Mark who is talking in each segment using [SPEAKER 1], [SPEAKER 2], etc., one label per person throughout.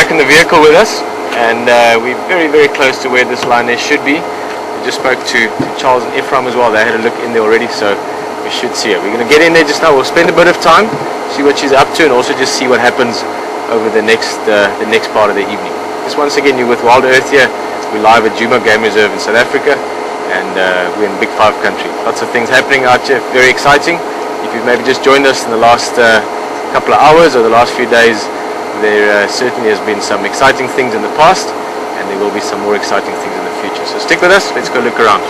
[SPEAKER 1] back in the vehicle with us, and we're very, very close to where this lioness should be. We just spoke to Charles and Ephraim as well. They had a look in there already, so we should see her. We're going to get in there just now. We'll spend a bit of time, see what she's up to, and also just see what happens over the next part of the evening. Just once again, you're with WildEarths here. We're live at Djuma Game Reserve in South Africa, and we're in Big Five country. Lots of things happening out here, very exciting. If you've maybe just joined us in the last couple of hours or the last few days, there certainly has been some exciting things in the past, and there will be some more exciting things in the future. So stick with us, let's go look around.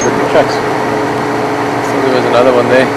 [SPEAKER 1] Look at trucks. I think there was another one there.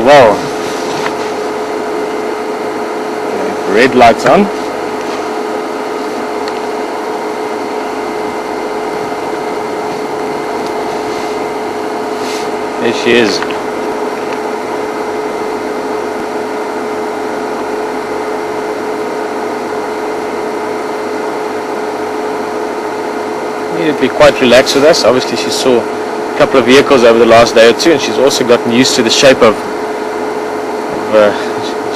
[SPEAKER 1] Well. Okay, red lights on. There she is. Needed to be quite relaxed with us. Obviously she saw a couple of vehicles over the last day or two, and she's also gotten used to the shape of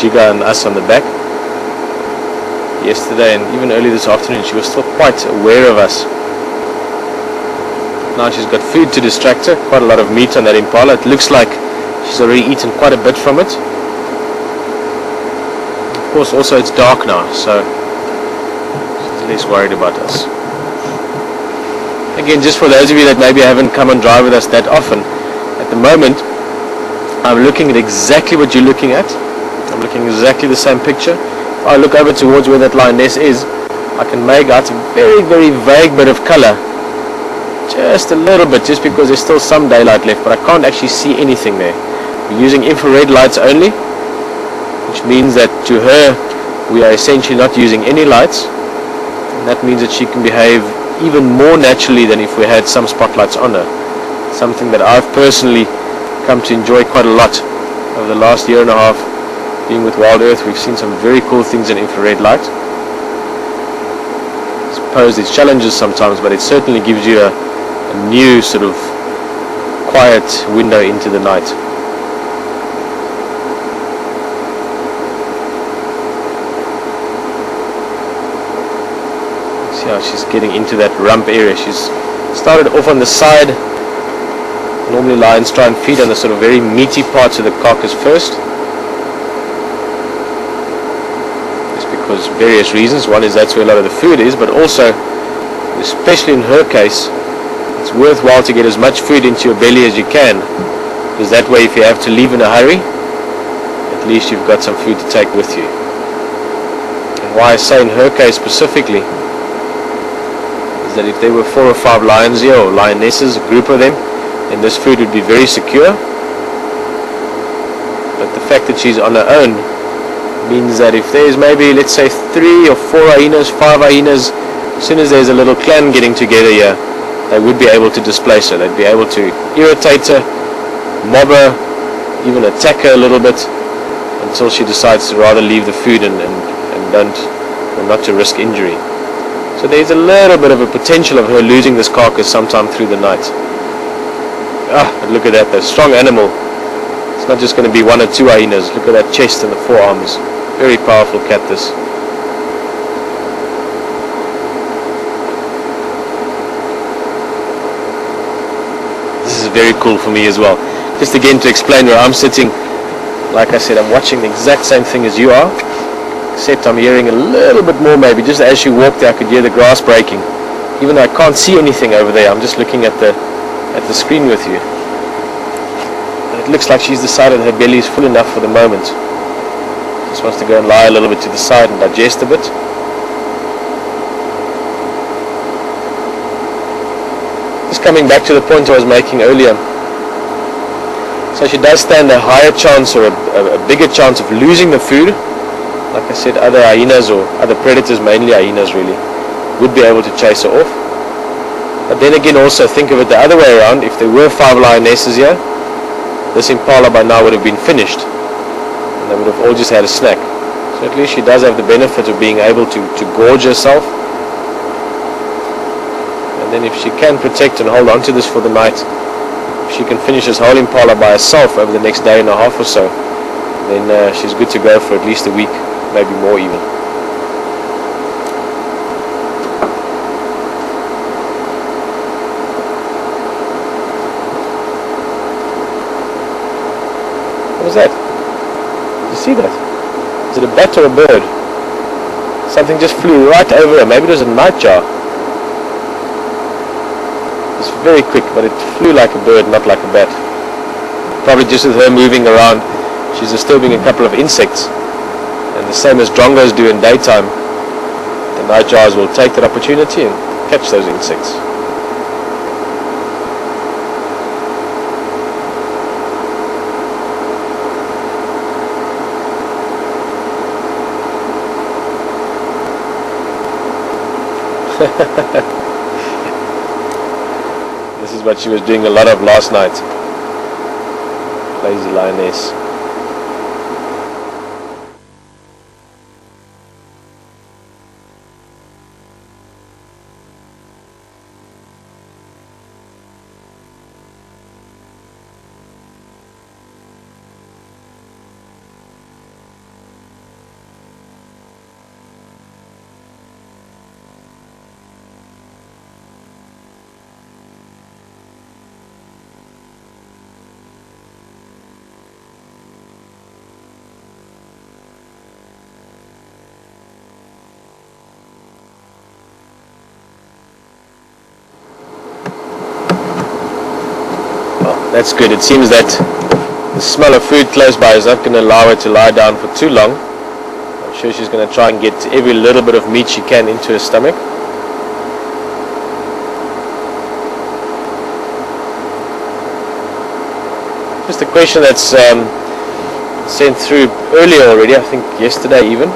[SPEAKER 1] Jiga and us on the back. Yesterday and even early this afternoon she was still quite aware of us. Now she's got food to distract her, quite a lot of meat on that impala. It looks like she's already eaten quite a bit from it. Of course also it's dark now, so she's less worried about us. Again, just for those of you that maybe haven't come and drive with us that often, at the moment I'm looking at exactly what you're looking at. I'm looking at exactly the same picture. If I look over towards where that lioness is, I can make out a very, very vague bit of color. Just a little bit, just because there's still some daylight left, but I can't actually see anything there. We're using infrared lights only, which means that to her we are essentially not using any lights, and that means that she can behave even more naturally than if we had some spotlights on her. Something that I've personally come to enjoy quite a lot over the last year and a half being with WildEarths. We've seen some very cool things in infrared light. I suppose it's challenges sometimes, but it certainly gives you a new sort of quiet window into the night. See how she's getting into that rump area. She's started off on the side. Normally lions try and feed on the sort of very meaty parts of the carcass first, just because various reasons. One is that's where a lot of the food is, but also, especially in her case, it's worthwhile to get as much food into your belly as you can, because that way if you have to leave in a hurry, at least you've got some food to take with you. And why I say in her case specifically is that if there were 4 or 5 lions here, or lionesses, a group of them, then this food would be very secure. But the fact that she's on her own means that if there's maybe, let's say, 3 or 4 hyenas, 5 hyenas, as soon as there's a little clan getting together here, they would be able to displace her. They'd be able to irritate her, mob her, even attack her a little bit, until she decides to rather leave the food and don't and not to risk injury. So there's a little bit of a potential of her losing this carcass sometime through the night. But look at that, the strong animal. It's not just going to be one or two hyenas. Look at that chest and the forearms. Very powerful cat, this. This is very cool for me as well. Just again to explain where I'm sitting, like I said, I'm watching the exact same thing as you are, except I'm hearing a little bit more maybe. Just as she walked there, I could hear the grass breaking. Even though I can't see anything over there, I'm just looking at the screen with you. And it looks like she's decided her belly is full enough for the moment. Just wants to go and lie a little bit to the side and digest a bit. Just coming back to the point I was making earlier. So she does stand a higher chance, or a bigger chance of losing the food. Like I said, other hyenas or other predators, mainly hyenas really, would be able to chase her off. But then again also think of it the other way around. If there were 5 lionesses here, this impala by now would have been finished. And they would have all just had a snack. So at least she does have the benefit of being able to gorge herself. And then if she can protect and hold on to this for the night, if she can finish this whole impala by herself over the next day and a half or so, then she's good to go for at least a week, maybe more even. What was that? Did you see that? Is it a bat or a bird? Something just flew right over her. Maybe it was a nightjar. It's very quick, but it flew like a bird, not like a bat. Probably just with her moving around, she's disturbing a couple of insects. And the same as drongos do in daytime, the nightjars will take that opportunity and catch those insects. This is what she was doing a lot of last night. Lazy lioness. That's good. It seems that the smell of food close by is not going to allow her to lie down for too long. I'm sure she's going to try and get every little bit of meat she can into her stomach. Just a question that's sent through earlier already, I think yesterday even.